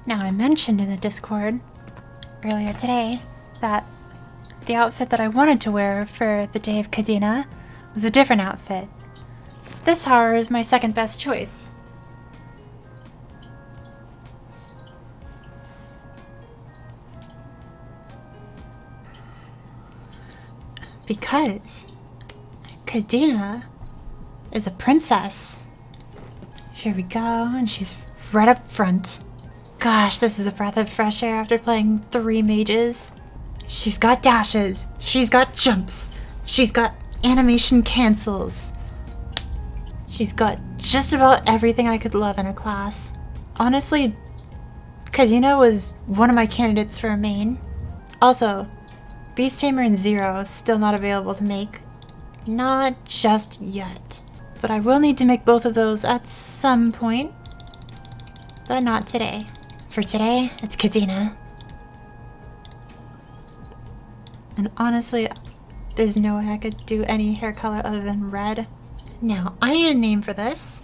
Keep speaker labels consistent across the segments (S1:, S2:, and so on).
S1: Now, I mentioned in the Discord earlier today that the outfit that I wanted to wear for the day of Cadena was a different outfit. This, however, is my second best choice. Because Cadena is a princess. Here we go, and she's right up front. Gosh, this is a breath of fresh air after playing 3 mages. She's got dashes, she's got jumps, she's got animation cancels. She's got just about everything I could love in a class. Honestly, Cadena was one of my candidates for a main. Also, Beast Tamer and Zero still not available to make. Not just yet. But I will need to make both of those at some point. But not today. For today, it's Cadena. And honestly, there's no way I could do any hair color other than red. Now, I need a name for this.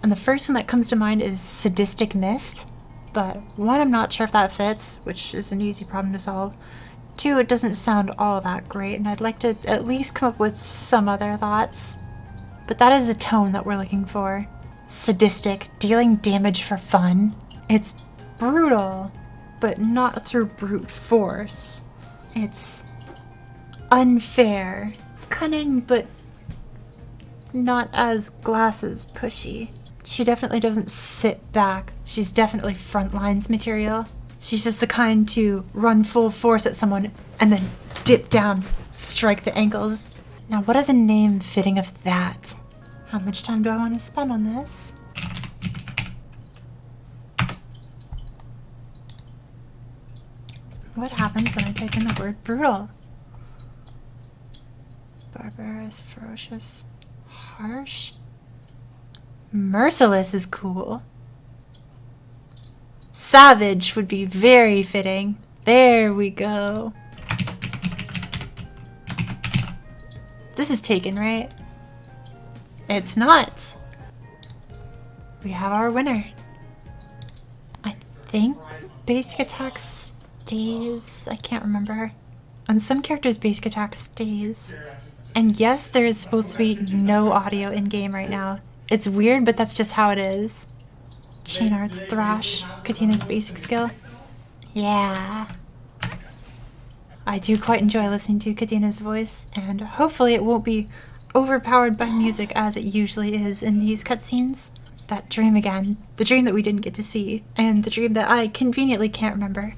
S1: And the first one that comes to mind is Sadistic Mist. But 1, I'm not sure if that fits, which is an easy problem to solve. 2, it doesn't sound all that great, and I'd like to at least come up with some other thoughts. But that is the tone that we're looking for. Sadistic, dealing damage for fun. It's brutal, but not through brute force. It's unfair. Cunning, but not as glasses pushy. She definitely doesn't sit back. She's definitely front lines material. She's just the kind to run full force at someone and then dip down, strike the ankles. Now, what is a name fitting of that? How much time do I want to spend on this? What happens when I type in the word brutal? Barbarous, ferocious, harsh? Merciless is cool. Savage would be very fitting. There we go. This is taken, right? It's not. We have our winner. I think basic attack stays. I can't remember. On some characters, basic attack stays. And yes, there is supposed to be no audio in-game right now. It's weird, but that's just how it is. Chain Arts, Thrash, Kadena's basic skill. Yeah. I do quite enjoy listening to Kadena's voice, and hopefully it won't be overpowered by music as it usually is in these cutscenes. That dream again. The dream that we didn't get to see, and the dream that I conveniently can't remember.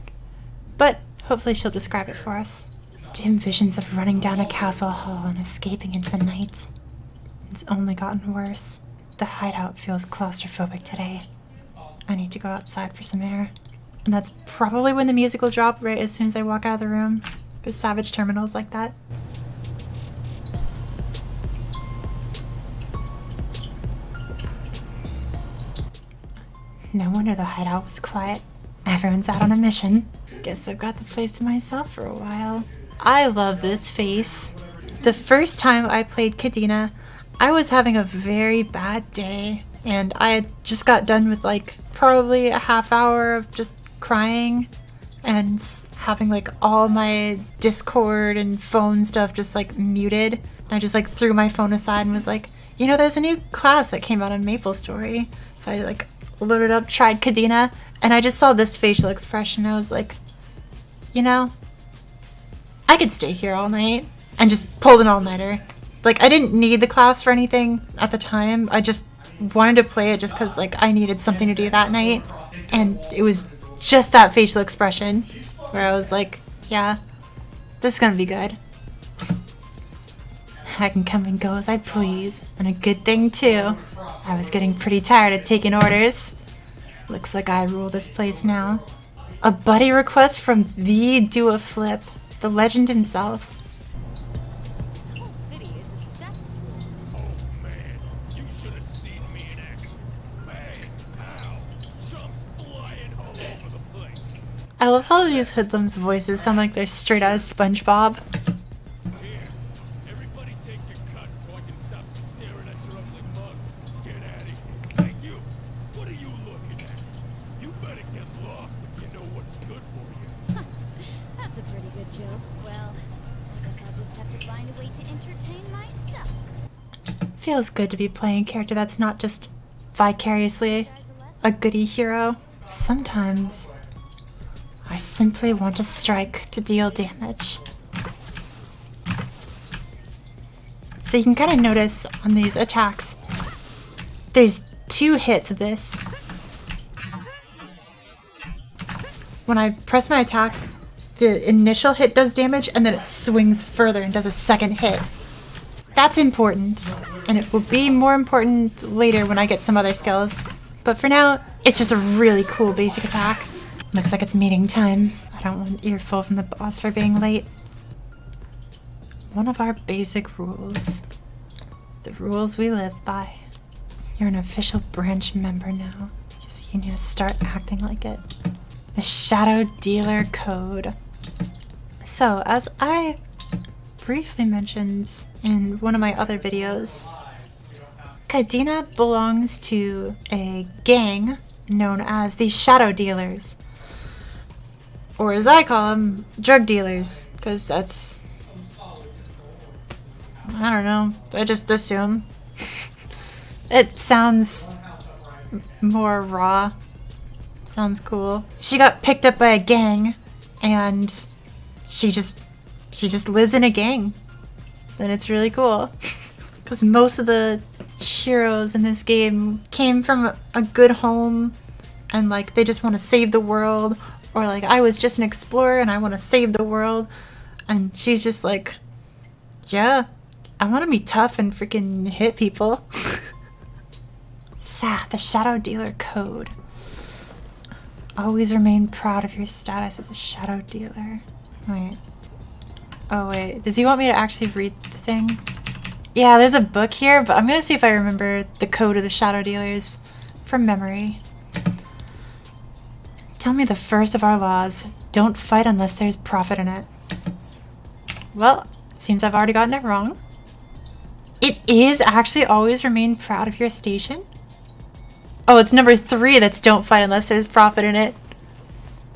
S1: But hopefully she'll describe it for us. Dim visions of running down a castle hall and escaping into the night. It's only gotten worse. The hideout feels claustrophobic today. I need to go outside for some air. And that's probably when the music will drop right as soon as I walk out of the room. Because Savage Terminal's like that. No wonder the hideout was quiet. Everyone's out on a mission. Guess I've got the place to myself for a while. I love this face. The first time I played Cadena, I was having a very bad day. And I had just got done with like probably a half hour of just crying and having like all my Discord and phone stuff just like muted. And I just like threw my phone aside and was like, you know, there's a new class that came out in MapleStory. So I like loaded up, tried Cadena, and I just saw this facial expression. I was like, you know, I could stay here all night, and just pulled an all-nighter. Like, I didn't need the class for anything at the time. I just wanted to play it just because, like, I needed something to do that night. And it was just that facial expression where I was like, yeah, this is gonna be good. I can come and go as I please, and a good thing too. I was getting pretty tired of taking orders. Looks like I rule this place now. A buddy request from the Do-A-Flip, the legend himself.
S2: This whole city is a cesspool.
S3: Oh man, you should have seen me in action. Bang, ow, jumps flying all over the place.
S1: I love how these hoodlums' voices sound like they're straight out of SpongeBob.
S3: Here, everybody take your cut so I can stop staring at your ugly mug. Get out of here. Hey you, what are you looking at? You better get lost. Good for you.
S2: That's a pretty good joke. Well, I guess I'll just have to find a way to entertain myself.
S1: Feels good to be playing a character that's not just vicariously a goody hero. Sometimes I simply want to strike to deal damage. So you can kind of notice on these attacks, there's 2 hits of this. When I press my attack, the initial hit does damage and then it swings further and does a second hit. That's important, and it will be more important later when I get some other skills. But for now, it's just a really cool basic attack. Looks like it's meeting time. I don't want an earful from the boss for being late. One of our basic rules. The rules we live by. You're an official branch member now, so you need to start acting like it. The Shadow Dealer Code. So, as I briefly mentioned in one of my other videos, Cadena belongs to a gang known as the Shadow Dealers. Or as I call them, drug dealers. Because that's... I don't know. I just assume. It sounds more raw. Sounds cool. She got picked up by a gang, and she just lives in a gang. And it's really cool. Because most of the heroes in this game came from a good home, and like they just want to save the world. Or like, I was just an explorer and I want to save the world. And she's just like, yeah, I want to be tough and freaking hit people. The Shadow Dealer Code. Always remain proud of your status as a Shadow Dealer. Wait. Oh wait, does he want me to actually read the thing? Yeah, there's a book here, but I'm gonna see if I remember the code of the Shadow Dealers from memory. Tell me the first of our laws. Don't fight unless there's profit in it. Well, it seems I've already gotten it wrong. It is actually always remain proud of your station? Oh, it's number 3 that's don't fight unless there's profit in it.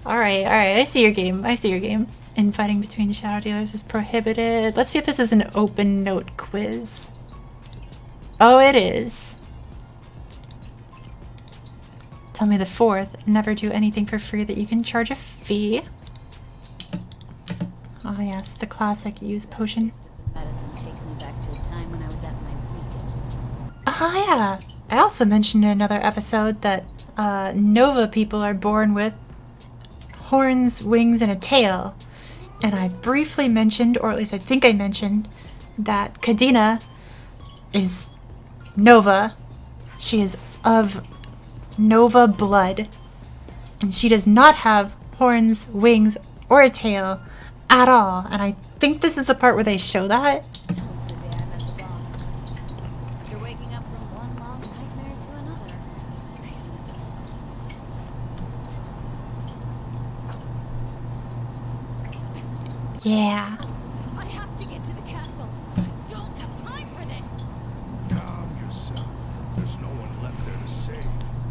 S1: Alright, I see your game. I see your game. Infighting between Shadow Dealers is prohibited. Let's see if this is an open note quiz. Oh, it is. Tell me the 4th. Never do anything for free that you can charge a fee. Oh yes, the classic use potion.
S2: Medicine takes me back to a time when I was at my weakest.
S1: Oh yeah. I also mentioned in another episode that Nova people are born with horns, wings, and a tail. And I briefly mentioned, or at least I think I mentioned, that Cadena is Nova. She is of Nova blood. And she does not have horns, wings, or a tail at all. And I think this is the part where they show that.
S2: That was the day I met the boss. After waking up from one long nightmare to another, I had nothing else.
S1: Yeah.
S2: I have to get to the castle. I don't have time for this.
S3: Calm yourself. There's no one left there to save.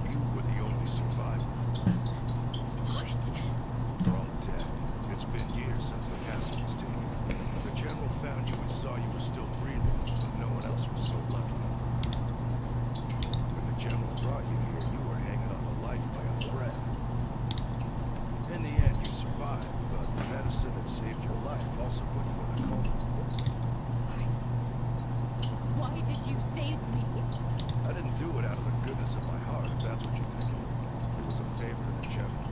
S3: You were the only survivor.
S2: What?
S3: You're all dead. It's been years since the castle was taken. The general found you and saw you were still breathing, but no one else was so lucky. When the general brought you here, you were hanging on to life by a thread. In the end, you survived, but the medicine that saved your life also put you in a coma.
S2: Why did you save me?
S3: I didn't do it out of the goodness of my heart, if that's what you're thinking. It was a favor to the general.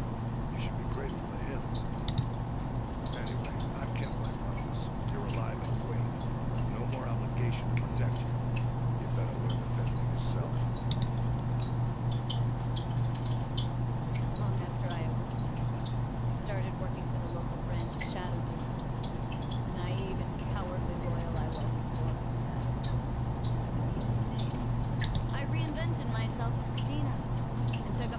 S3: You should be grateful to him. Anyway, I've kept my promise. You're alive and awake. No more obligation to protect you. You better learn to fend for yourself.
S2: Long after I started working for the local branch of Shadow Dealers. Naive and cowardly loyal I was before I was dead. I reinvented myself as Cadena and took up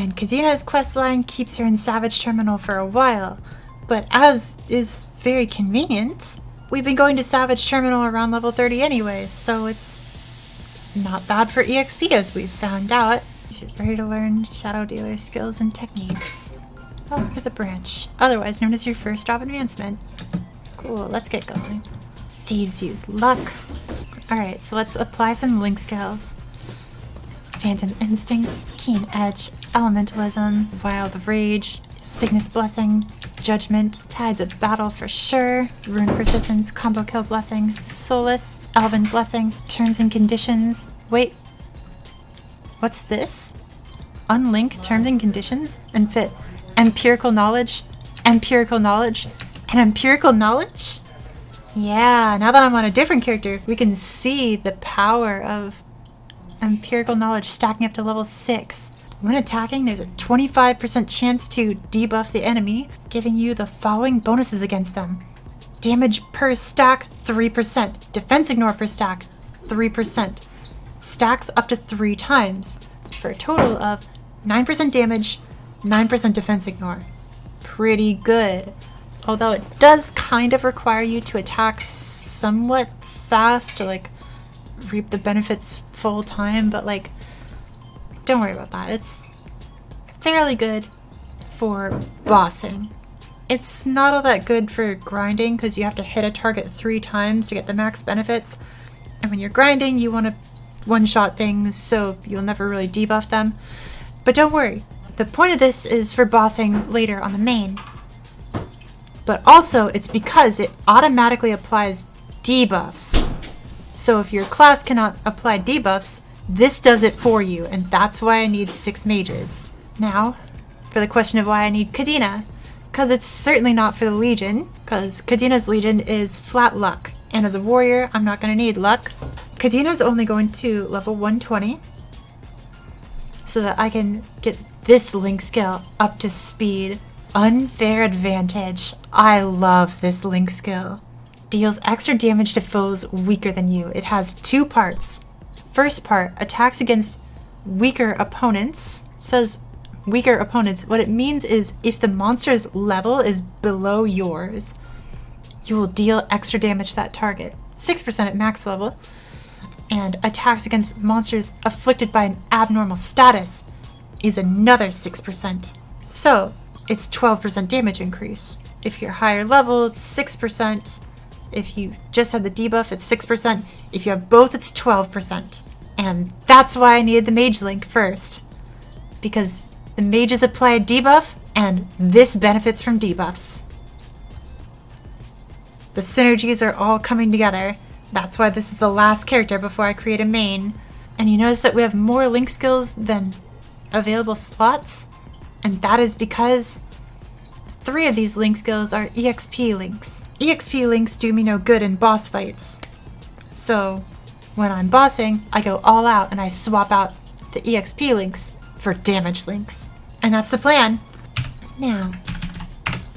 S1: And Cadena's questline keeps her in Savage Terminal for a while, but as is very convenient, we've been going to Savage Terminal around level 30 anyway, so it's not bad for EXP as we've found out. You're ready to learn Shadow Dealer skills and techniques. Oh, look at the branch, otherwise known as your first job advancement. Cool, let's get going. Thieves use luck. Alright, so let's apply some link skills. Phantom Instinct, Keen Edge, Elementalism, Wild Rage, Cygnus Blessing, Judgment, Tides of Battle for sure, Rune Persistence, Combo Kill Blessing, Solace, Elven Blessing, Terms and Conditions. Wait, what's this? Unlink Terms and Conditions and fit Empirical Knowledge, Empirical Knowledge, and Empirical Knowledge? Yeah, now that I'm on a different character, we can see the power of Empirical Knowledge stacking up to level 6. When attacking, there's a 25% chance to debuff the enemy, giving you the following bonuses against them. Damage per stack, 3%. Defense ignore per stack, 3%. Stacks up to 3 times, for a total of 9% damage, 9% defense ignore. Pretty good. Although it does kind of require you to attack somewhat fast to like reap the benefits full time, but like don't worry about that. It's fairly good for bossing. It's not all that good for grinding because you have to hit a target 3 times to get the max benefits, and when you're grinding you want to one-shot things so you'll never really debuff them. But don't worry, the point of this is for bossing later on the main, but also it's because it automatically applies debuffs. So if your class cannot apply debuffs, this does it for you, and that's why I need 6 mages. Now, for the question of why I need Cadena, because it's certainly not for the Legion, because Cadena's Legion is flat luck, and as a warrior, I'm not going to need luck. Cadena's only going to level 120, so that I can get this link skill up to speed. Unfair Advantage. I love this link skill. Deals extra damage to foes weaker than you. It has 2 parts. First part, attacks against weaker opponents. Says weaker opponents. What it means is if the monster's level is below yours, you will deal extra damage to that target. 6% at max level. And attacks against monsters afflicted by an abnormal status is another 6%. So, it's 12% damage increase. If you're higher level, it's 6%. If you just have the debuff, it's 6%. If you have both, it's 12%. And that's why I needed the mage link first. Because the mages apply a debuff, and this benefits from debuffs. The synergies are all coming together. That's why this is the last character before I create a main. And you notice that we have more link skills than available slots. And that is because 3 of these link skills are EXP links. EXP links do me no good in boss fights. So when I'm bossing, I go all out and I swap out the EXP links for damage links. And that's the plan. Now,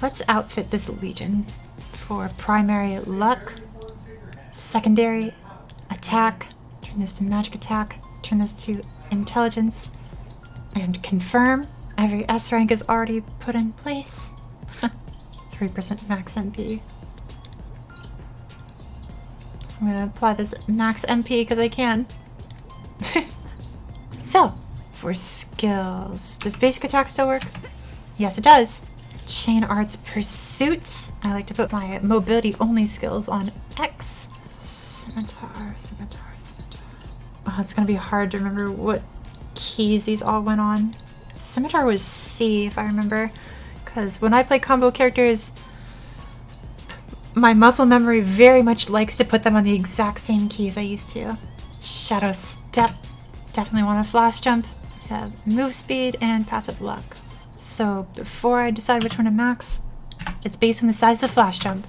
S1: let's outfit this Legion for primary luck, secondary attack, turn this to magic attack, turn this to intelligence, and confirm. Every S rank is already put in place. 3% max MP. I'm gonna apply this max MP because I can. So, for skills, does basic attack still work? Yes, it does. Chain Arts Pursuits. I like to put my mobility only skills on X. Scimitar, scimitar, scimitar. Oh, it's gonna be hard to remember what keys these all went on. Scimitar was C, if I remember. Because when I play combo characters, my muscle memory very much likes to put them on the exact same keys I used to. Shadow Step. Definitely want a flash jump. Have move speed and passive luck. So before I decide which one to max, it's based on the size of the flash jump.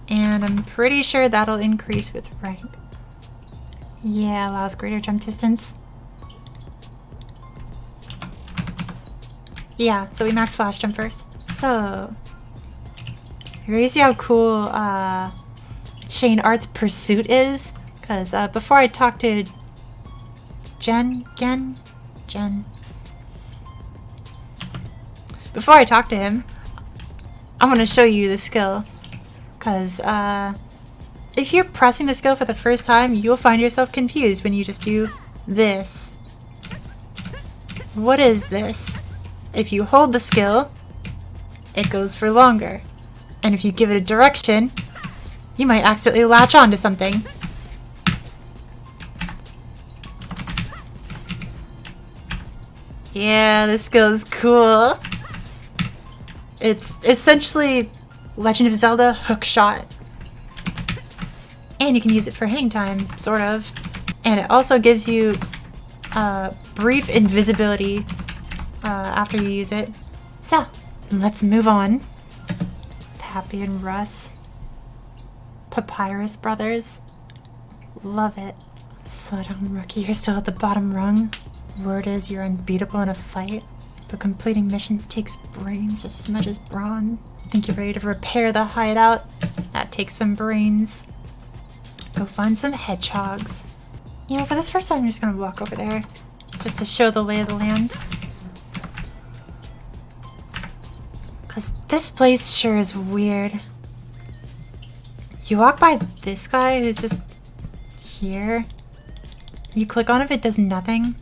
S1: And I'm pretty sure that'll increase with rank. Yeah, allows greater jump distance. Yeah, so we max flash jump first. So, you ready to see how cool Chain Arts Pursuit is? Because before I talk to Jen, before I talk to him, I'm gonna show you the skill. Because, if you're pressing the skill for the first time, you'll find yourself confused when you just do this. What is this? If you hold the skill, it goes for longer. And if you give it a direction, you might accidentally latch on to something. Yeah, this skill is cool. It's essentially Legend of Zelda hook shot. And you can use it for hang time, sort of. And it also gives you brief invisibility after you use it. So, let's move on. Pappy and Russ. Papyrus Brothers. Love it. Slow down, rookie. You're still at the bottom rung. Word is you're unbeatable in a fight, but completing missions takes brains just as much as brawn. Think you're ready to repair the hideout? That takes some brains. Go find some hedgehogs. You know, for this first one, I'm just gonna walk over there just to show the lay of the land. Because this place sure is weird. You walk by this guy who's just here. You click on it, it does nothing.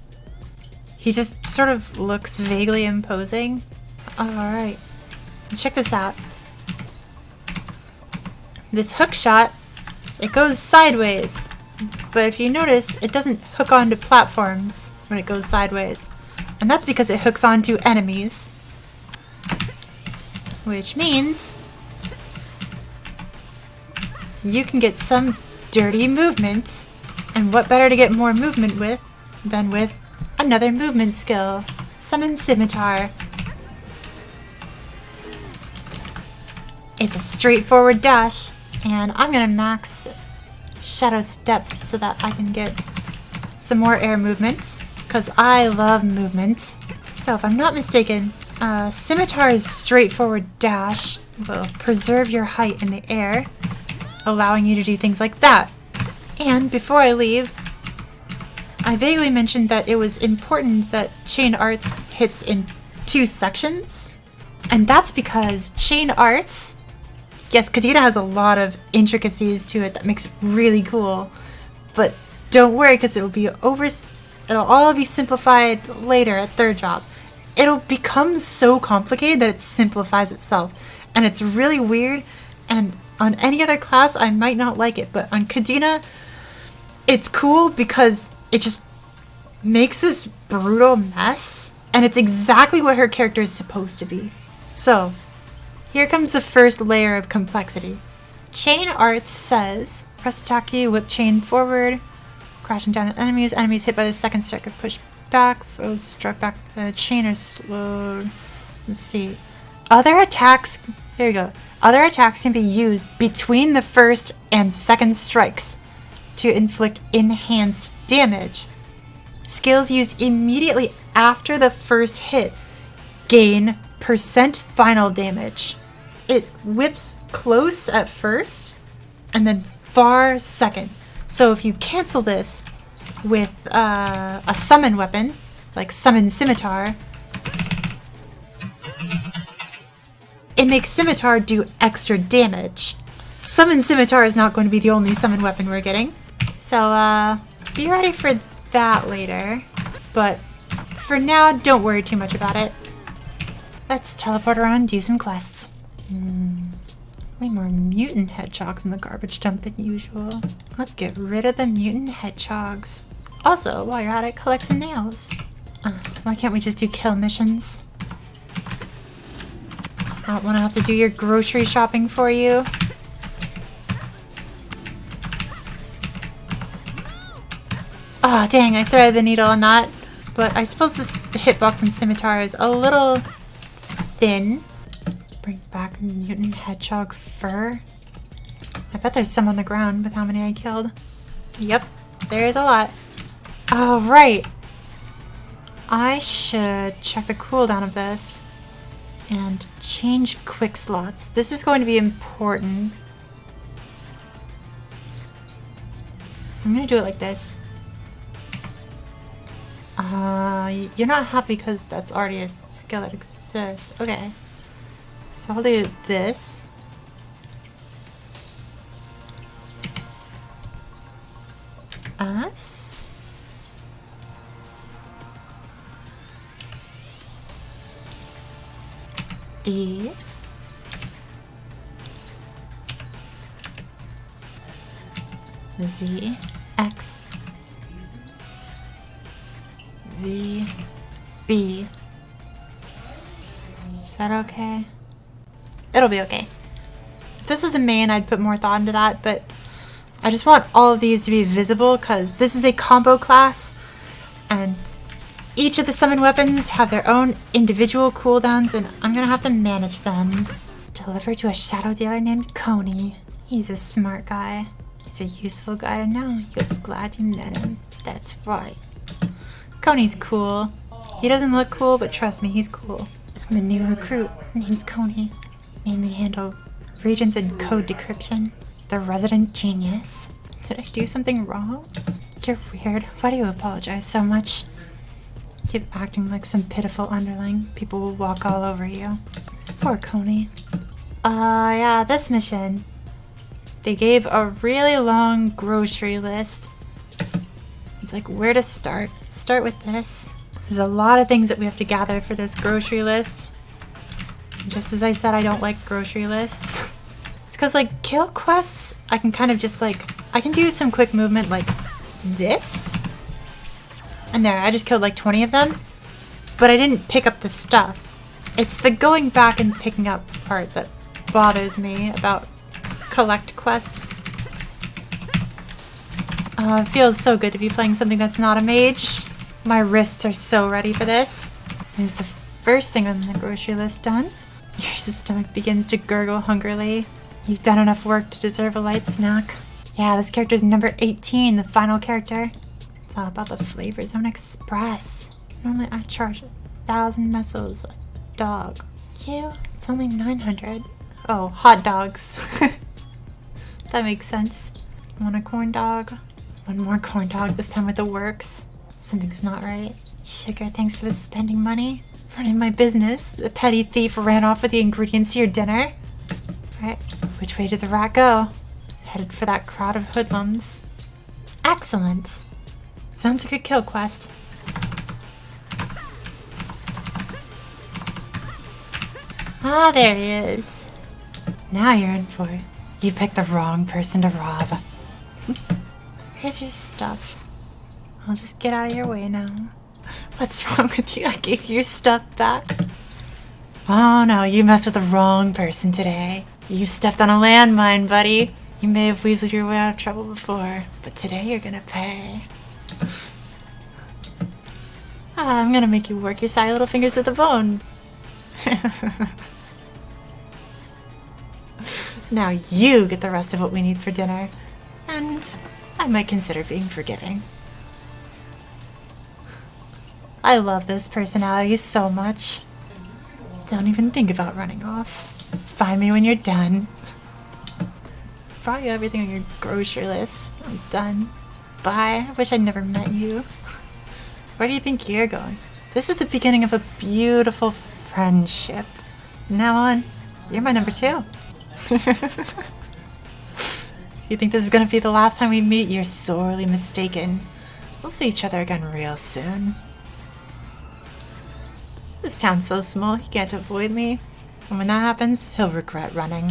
S1: He just sort of looks vaguely imposing. Alright, so check this out. This hook shot, it goes sideways. But if you notice, it doesn't hook onto platforms when it goes sideways. And that's because it hooks onto enemies. Which means you can get some dirty movement. And what better to get more movement with than with another movement skill. Summon Scimitar. It's a straightforward dash, and I'm gonna max Shadow Step so that I can get some more air movement, because I love movement. So if I'm not mistaken, Scimitar's straightforward dash will preserve your height in the air, allowing you to do things like that. And before I leave, I vaguely mentioned that it was important that Chain Arts hits in 2 sections. And that's because Chain Arts, yes, Cadena has a lot of intricacies to it that makes it really cool. But don't worry, because it'll all be simplified later at 3rd job. It'll become so complicated that it simplifies itself. And it's really weird, and on any other class I might not like it, but on Cadena, it's cool because it just makes this brutal mess, and it's exactly what her character is supposed to be. So, here comes the first layer of complexity. Chain Arts says, press attack key, whip chain forward, crashing down at enemies. Enemies hit by the second strike are pushed back, foes struck back by the chain are slowed. Let's see. Other attacks, here we go. Other attacks can be used between the first and second strikes to inflict enhanced damage. Skills used immediately after the first hit gain % final damage. It whips close at first and then far second. So if you cancel this with a summon weapon, like Summon Scimitar, it makes Scimitar do extra damage. Summon Scimitar is not going to be the only summon weapon we're getting. So, be ready for that later. But for now, don't worry too much about it. Let's teleport around and do some quests. Way more mutant hedgehogs in the garbage dump than usual. Let's get rid of the mutant hedgehogs. Also, while you're at it, collect some nails. Why can't we just do kill missions? I don't want to have to do your grocery shopping for you. Oh, dang, I threaded the needle on that. But I suppose this hitbox on Scimitar is a little thin. Bring back mutant hedgehog fur. I bet there's some on the ground with how many I killed. Yep, there is a lot. Oh, right. I should check the cooldown of this and change quick slots. This is going to be important. So I'm going to do it like this. You're not happy because that's already a skill that exists. Okay. So I'll do this. Us. D. Z. X. V. B. Is that okay? It'll be okay. If this was a main, I'd put more thought into that, but I just want all of these to be visible because this is a combo class and each of the summon weapons have their own individual cooldowns and I'm gonna have to manage them. Deliver to a shadow dealer named Coney. He's a smart guy. He's a useful guy to know. You'll be glad you met him. That's right. Coney's cool. He doesn't look cool, but trust me, he's cool. I'm the new recruit. Name's Coney. Mainly handle regions and code decryption. The resident genius. Did I do something wrong? You're weird. Why do you apologize so much? Keep acting like some pitiful underling. People will walk all over you. Poor Coney. Yeah, this mission. They gave a really long grocery list. It's like where to start. Start with this. There's a lot of things that we have to gather for this grocery list. Just as I said, I don't like grocery lists. It's because like kill quests, I can kind of just like, I can do some quick movement like this. And there, I just killed like 20 of them. But I didn't pick up the stuff. It's the going back and picking up part that bothers me about collect quests. It feels so good to be playing something that's not a mage. My wrists are so ready for this. Here's the first thing on the grocery list done. Your stomach begins to gurgle hungrily. You've done enough work to deserve a light snack. Yeah, this character's number 18, the final character. It's all about the Flavor Zone Express. Normally I charge 1,000 mesos a dog. You? It's only 900. Oh, hot dogs. That makes sense. Want a corn dog? One more corn dog, this time with the works. Something's not right. Sugar, thanks for the spending money. Running my business. The petty thief ran off with the ingredients to your dinner. Right, which way did the rat go? Headed for that crowd of hoodlums. Excellent. Sounds like a kill quest. Ah, there he is. Now you're in for it. You picked the wrong person to rob. Here's your stuff. I'll just get out of your way now. What's wrong with you? I gave you your stuff back. Oh no, you messed with the wrong person today. You stepped on a landmine, buddy. You may have weaseled your way out of trouble before, but today you're gonna pay. I'm gonna make you work your side little fingers to the bone. Now you get the rest of what we need for dinner, and I might consider being forgiving. I love this personality so much. Don't even think about running off. Find me when you're done. Brought you everything on your grocery list. I'm done. Bye. I wish I'd never met you. Where do you think you're going? This is the beginning of a beautiful friendship. From now on, you're my number 2. You think this is gonna be the last time we meet? You're sorely mistaken. We'll see each other again real soon. This town's so small, he can't avoid me. And when that happens, he'll regret running.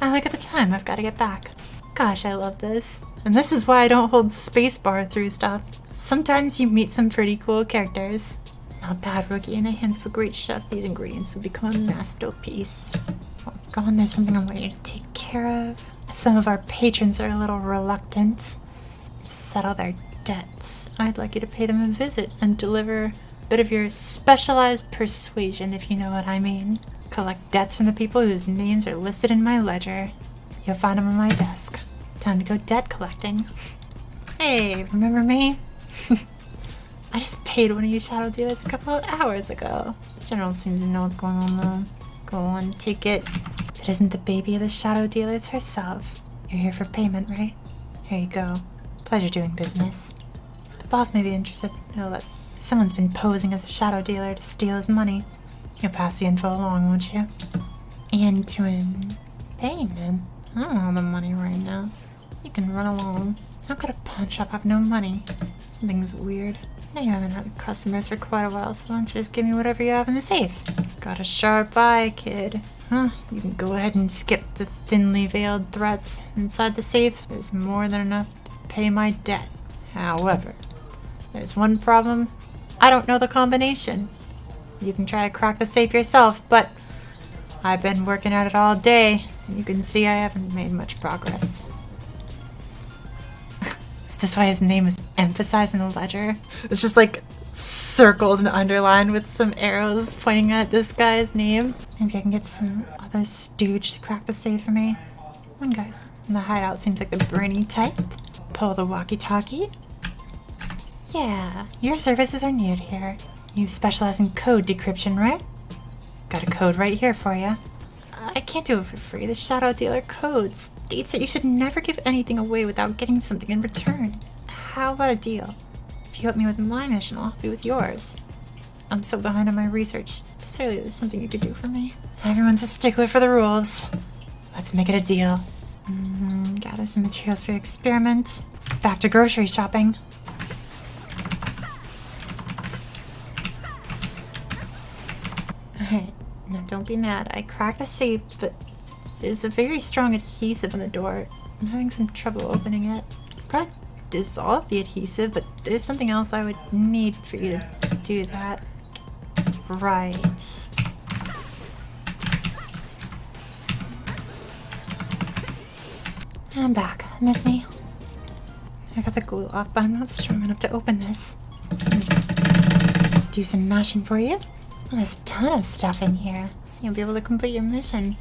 S1: And look at the time, I've got to get back. Gosh, I love this. And this is why I don't hold spacebar through stuff. Sometimes you meet some pretty cool characters. Not a bad rookie in the hands of a great chef, these ingredients will become a masterpiece. Oh God, there's something I want you to take care of. Some of our patrons are a little reluctant to settle their debts. I'd like you to pay them a visit and deliver a bit of your specialized persuasion, if you know what I mean. Collect debts from the people whose names are listed in my ledger. You'll find them on my desk. Time to go debt collecting. Hey, remember me? I just paid one of you shadow dealers a couple of hours ago. General seems to know what's going on though. Go on, take it. If it isn't the baby of the shadow dealers herself. You're here for payment, right? Here you go. Pleasure doing business. The boss may be interested to know that Someone's been posing as a shadow dealer to steal his money. You'll pass the info along, won't you? And to an payment. I don't have the money right now. You can run along. How could a pawn shop have no money? Something's weird. I know you haven't had customers for quite a while, so why don't you just give me whatever you have in the safe? Got a sharp eye, kid. Huh? You can go ahead and skip the thinly veiled threats. Inside the safe, there's more than enough to pay my debt. However, there's one problem. I don't know the combination. You can try to crack the safe yourself, but I've been working at it all day, and you can see I haven't made much progress. Is this why his name is emphasized in the ledger? It's just like circled and underlined with some arrows pointing at this guy's name. Maybe I can get some other stooge to crack the safe for me. One guy's in the hideout seems like the brainy type. Pull the walkie-talkie. Yeah, your services are needed here. You specialize in code decryption, right? Got a code right here for you. I can't do it for free. The Shadow Dealer code states that you should never give anything away without getting something in return. How about a deal? If you help me with my mission, I'll help you with yours. I'm so behind on my research. Surely there's something you could do for me. Everyone's a stickler for the rules. Let's make it a deal. Gather some materials for your experiment. Back to grocery shopping. Alright, now don't be mad. I cracked the safe, but there's a very strong adhesive on the door. I'm having some trouble opening it. Probably dissolve the adhesive, but there's something else I would need for you to do that. Right. And I'm back. Miss me? I got the glue off, but I'm not strong enough to open this. Let me just do some mashing for you. Oh, there's a ton of stuff in here. You'll be able to complete your mission.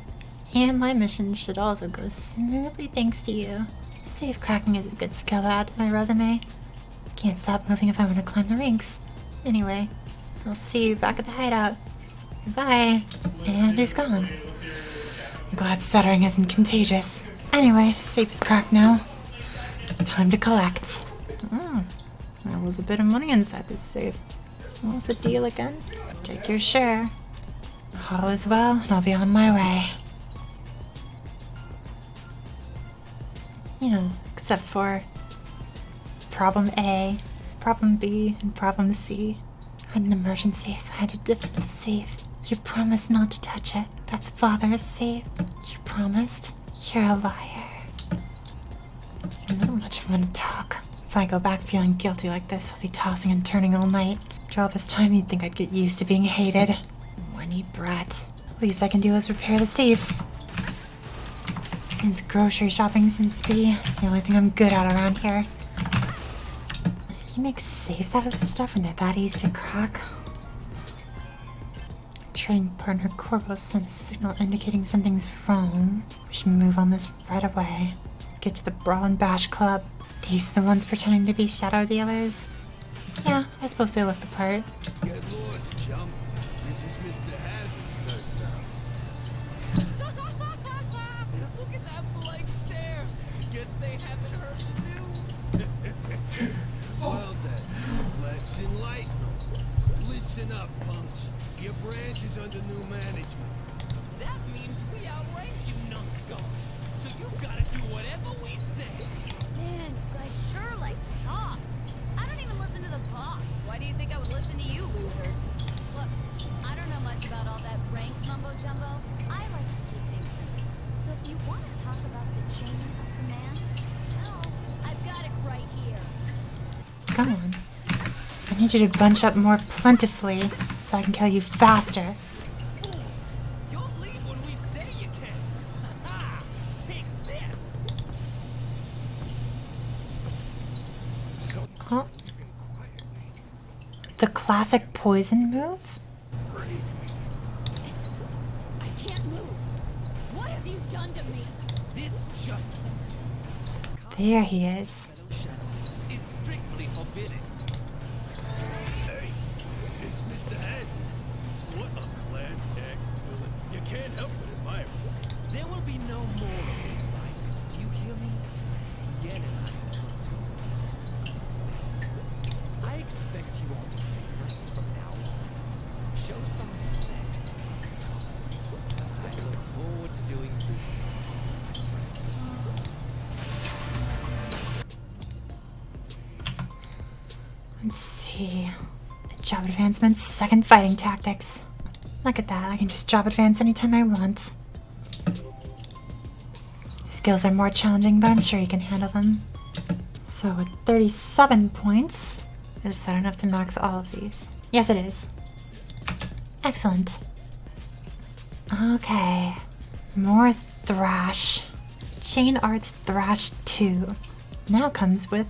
S1: And my mission should also go smoothly thanks to you. Safe cracking is a good skill to add to my resume. Can't stop moving if I want to climb the ranks. Anyway, I'll see you back at the hideout. Goodbye. And he's gone. I'm glad stuttering isn't contagious. Anyway, the safe is cracked now. Time to collect. There was a bit of money inside this safe. What was the deal again? Take your share. All is well, and I'll be on my way. You know, except for problem A, problem B, and problem C. I had an emergency, so I had to dip into the safe. You promised not to touch it. That's Father's safe. You promised? You're a liar. You're not much fun to talk. If I go back feeling guilty like this, I'll be tossing and turning all night. After all this time, you'd think I'd get used to being hated. Whiny brat. Least I can do is repair the safe. Since grocery shopping seems to be the only thing I'm good at around here. You make safes out of this stuff and they're that easy to crack? Trading partner Corvo sent a signal indicating something's wrong. We should move on this right away. Get to the Brawl and Bash Club. These the ones pretending to be shadow dealers? Yeah, I suppose they look the part.
S3: Get lost, chum. This is Mr. Hazard's turn now.
S4: Look at that blank stare. Guess they haven't heard the news.
S3: Well then, let's enlighten them. Listen up, punks. Your branch is under new management.
S4: That means we outrank you numbskulls. So you gotta do whatever we say.
S2: Man, you guys sure like to talk. I don't even listen to the boss. Why do you think I would listen to you, loser? Look, I don't know much about all that rank mumbo-jumbo. I like to keep things simple. So if you want to talk about the chain of command, well, I've got it right here.
S1: Come on. I need you to bunch up more plentifully so I can kill you faster.
S4: Fools! You'll leave when we say you can. Ha! Take this!
S3: So,
S1: Huh?
S3: even quietly.
S1: The classic poison move?
S2: I can't move. What have you done to me?
S4: This just
S1: There he is.
S4: shadows is strictly forbidden.
S3: Hey, it's Mr. Hazard. What a class act villain. You can't help but admire him.
S4: There will be no more of this violence. Do you hear me? Again, and I have come to understand. I expect you all to pay
S1: Let's see. Job advancements, second fighting tactics. Look at that, I can just job advance anytime I want. Skills are more challenging, but I'm sure you can handle them. So with 37 points, is that enough to max all of these? Yes, it is. Excellent. Okay. More thrash. Chain Arts Thrash 2. Now comes with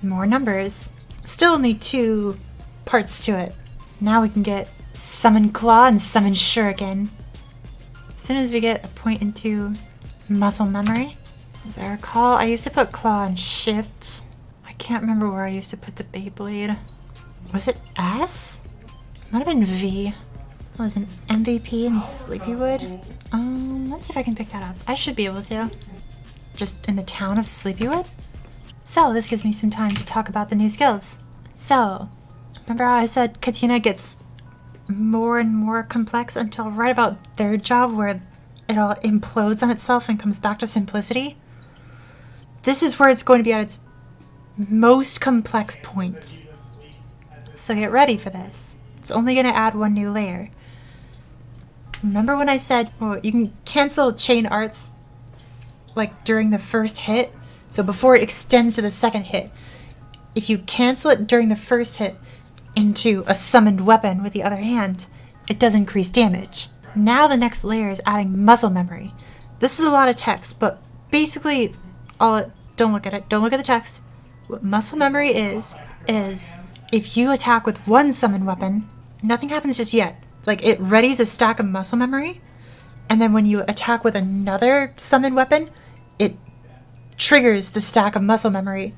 S1: more numbers. Still only 2 parts to it. Now we can get Summon Claw and Summon Shuriken. As soon as we get a point into muscle memory. As I recall, I used to put Claw on Shift. I can't remember where I used to put the Beyblade. Was it S? Might have been V. That was an MVP in Sleepywood. Let's see if I can pick that up. I should be able to. Just in the town of Sleepywood? So, this gives me some time to talk about the new skills. So, remember how I said Cadena gets more and more complex until right about third job where it all implodes on itself and comes back to simplicity? This is where it's going to be at its most complex point. So get ready for this. It's only going to add one new layer. Remember when I said, well, you can cancel chain arts like during the first hit? So before it extends to the second hit. If you cancel it during the first hit into a summoned weapon with the other hand, it does increase damage. Now the next layer is adding muscle memory. This is a lot of text, but basically don't look at it. Don't look at the text. What muscle memory is if you attack with one summon weapon, nothing happens just yet. Like, it readies a stack of muscle memory, and then when you attack with another summon weapon, it triggers the stack of muscle memory,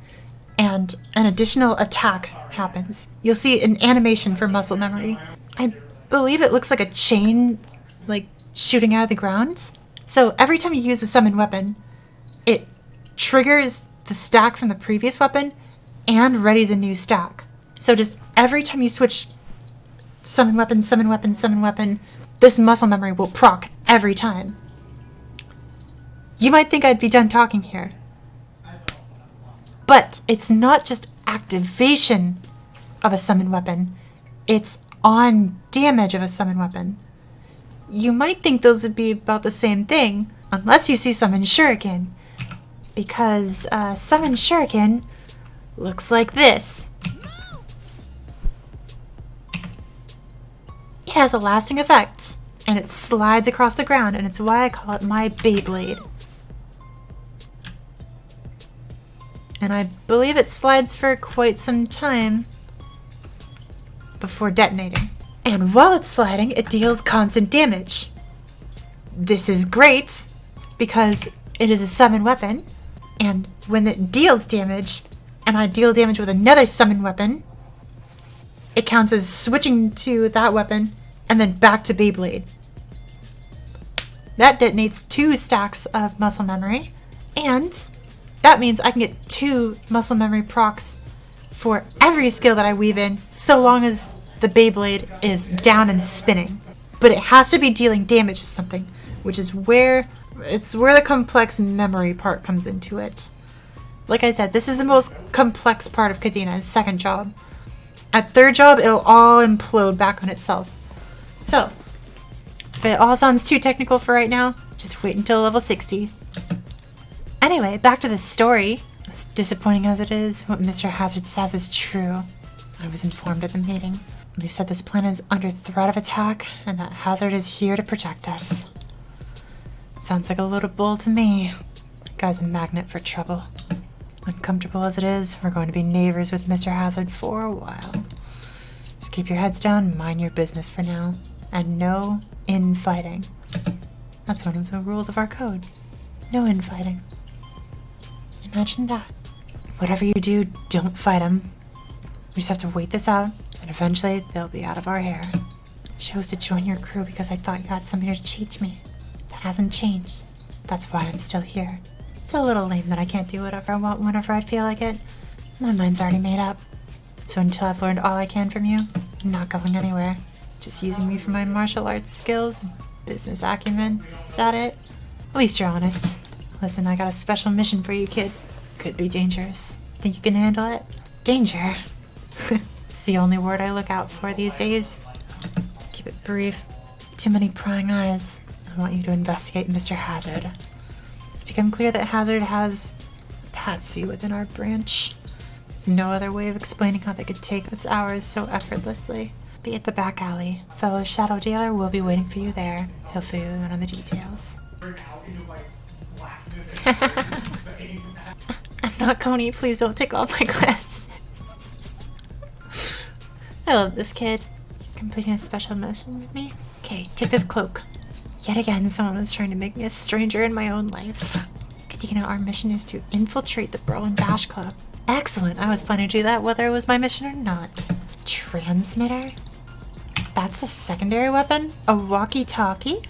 S1: and an additional attack happens. You'll see an animation for muscle memory. I believe it looks like a chain, like, shooting out of the ground. So every time you use a summon weapon, it triggers the stack from the previous weapon and readies a new stack. So just every time you switch summon weapon, summon weapon, summon weapon, this muscle memory will proc every time. You might think I'd be done talking here. But it's not just activation of a summon weapon. It's on damage of a summon weapon. You might think those would be about the same thing, unless you see Summon Shuriken. Because Summon Shuriken looks like this. It has a lasting effect, and it slides across the ground, and it's why I call it my Beyblade. And I believe it slides for quite some time before detonating. And while it's sliding, it deals constant damage. This is great because it is a summon weapon, and when it deals damage, and I deal damage with another summon weapon, it counts as switching to that weapon and then back to Beyblade. That detonates 2 stacks of muscle memory, and that means I can get 2 muscle memory procs for every skill that I weave in, so long as the Beyblade is down and spinning. But it has to be dealing damage to something, which is where the complex memory part comes into it. Like I said, this is the most complex part of Cadena's second job. At third job, it'll all implode back on itself. So, if it all sounds too technical for right now, just wait until level 60. Anyway, back to the story. As disappointing as it is, what Mr. Hazard says is true. I was informed at the meeting. They said this planet is under threat of attack, and that Hazard is here to protect us. Sounds like a load of bull to me. That guy's a magnet for trouble. Uncomfortable as it is, we're going to be neighbors with Mr. Hazard for a while. Just keep your heads down and mind your business for now. And no infighting. That's one of the rules of our code. No infighting. Imagine that. Whatever you do, don't fight them. We just have to wait this out, and eventually they'll be out of our hair. I chose to join your crew because I thought you had something to teach me. That hasn't changed. That's why I'm still here. It's a little lame that I can't do whatever I want whenever I feel like it. My mind's already made up. So until I've learned all I can from you, I'm not going anywhere. Just using me for my martial arts skills and business acumen. Is that it? At least you're honest. Listen, I got a special mission for you, kid. Could be dangerous. Think you can handle it? Danger? It's the only word I look out for these days. Keep it brief. Too many prying eyes. I want you to investigate Mr. Hazard. It's become clear that Hazard has Patsy within our branch. There's no other way of explaining how they could take its hours so effortlessly. Be at the back alley. Fellow shadow dealer will be waiting for you there. He'll fill you in on the details. I'm not Coney. Please don't take off my glasses. I love this kid. Completing a special mission with me. Okay, take this cloak. Yet again, someone was trying to make me a stranger in my own life. Cadena, our mission is to infiltrate the Brawl and Bash Club. Excellent. I was planning to do that whether it was my mission or not. Transmitter? That's the secondary weapon? A walkie-talkie?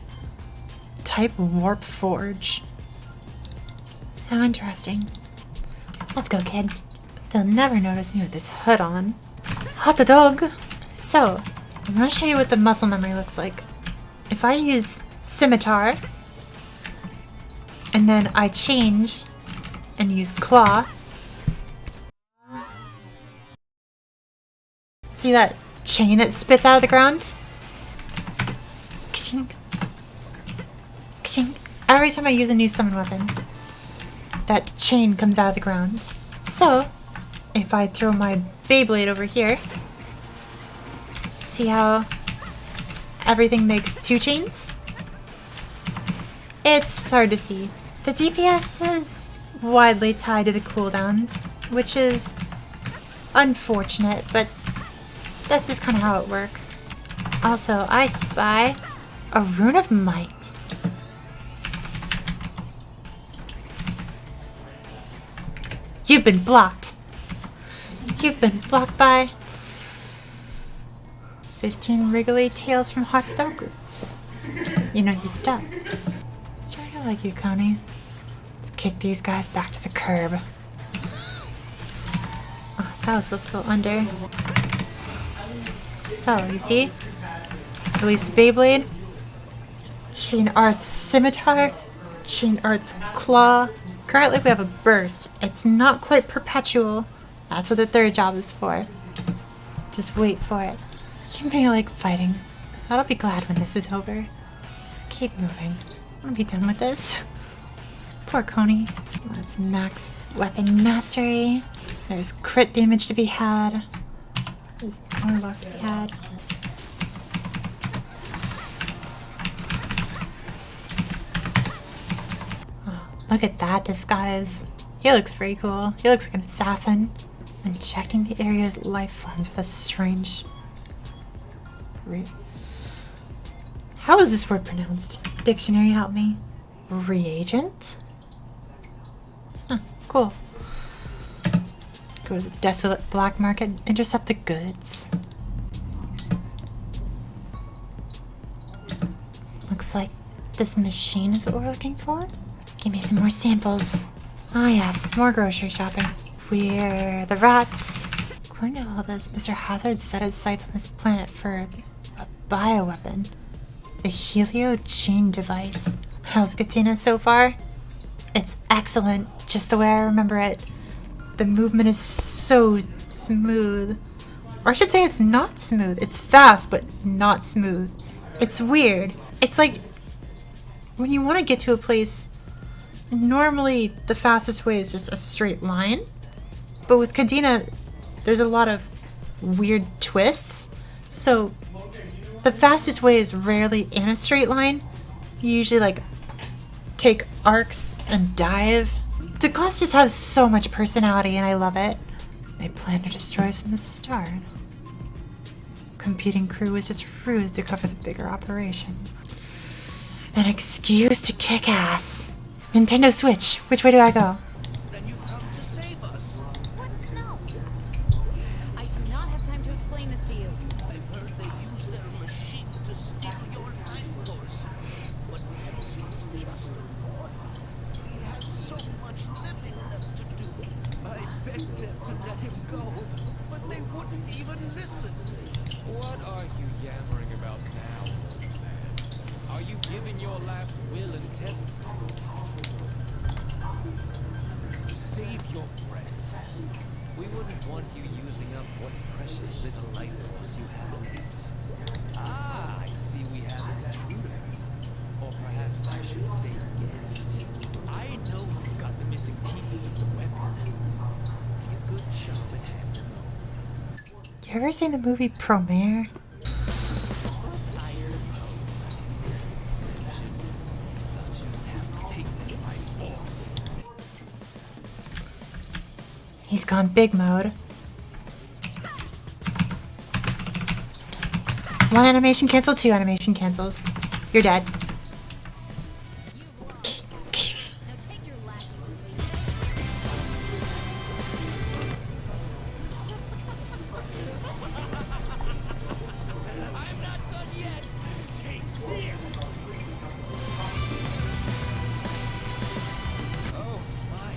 S1: Type Warp Forge. How interesting. Let's go, kid. They'll never notice me with this hood on. Hot dog! So, I'm gonna show you what the muscle memory looks like. If I use Scimitar, and then I change and use Claw. See that chain that spits out of the ground? Kshing. Kshing. Every time I use a new summon weapon, that chain comes out of the ground. So, if I throw my Beyblade over here, see how everything makes two chains? It's hard to see. The DPS is widely tied to the cooldowns, which is unfortunate, but that's just kind of how it works. Also, I spy a Rune of Might. You've been blocked. You've been blocked by 15 wriggly tails from hot doggers. You know he's stuck. Starting to like you, Connie. Let's kick these guys back to the curb. Oh, that was supposed to go under. So, you see? Release the Beyblade. Chain Arts Scimitar. Chain Arts Claw. Currently we have a burst. It's not quite perpetual. That's what the third job is for. Just wait for it. You may like fighting. I'll be glad when this is over. Just keep moving. I want to be done with this. Poor Coney. That's max weapon mastery. There's crit damage to be had. There's more luck to be had. Oh, look at that disguise. He looks pretty cool. He looks like an assassin. Injecting the area's life forms with a strange... How is this word pronounced? Dictionary, help me. Reagent? Huh, cool. Go to the desolate black market, intercept the goods. Looks like this machine is what we're looking for. Give me some more samples. Ah yes, more grocery shopping. We're the rats. According to all this, Mr. Hazard set his sights on this planet for a bioweapon. The Helio Chain device. How's Cadena so far? It's excellent, just the way I remember it. The movement is so smooth. Or I should say it's not smooth. It's fast, but not smooth. It's weird. It's like when you want to get to a place, normally the fastest way is just a straight line. But with Cadena, there's a lot of weird twists. So the fastest way is rarely in a straight line. You usually like take arcs and dive. The class just has so much personality and I love it. They plan to destroy us from the start. Competing crew was just a ruse to cover the bigger operation. An excuse to kick ass. Nintendo Switch, which way do I go?
S4: Then you come to save us.
S2: What? No. I do not have time to explain this to you.
S4: I've heard they use their machine to steal your life force. But Edison's just a mortal. He has so much living left to do. I begged them to let him go, but they wouldn't even listen.
S5: What are you yammering about now? Are you giving your last will and testament? Save your breath. We wouldn't want you using using up what precious little life force you have. Ah, I see we have an intruder. Or perhaps I should say guest. I know you've got the missing pieces of the weapon. Be a good job at having them.
S1: You ever seen the movie Promare?
S5: I suppose I'll just have to take them by force.
S1: He's gone big mode. One animation cancel, two animation cancels. You're dead.
S2: Now take your lackeys and leave.
S5: I'm not done yet. Take this. Oh my!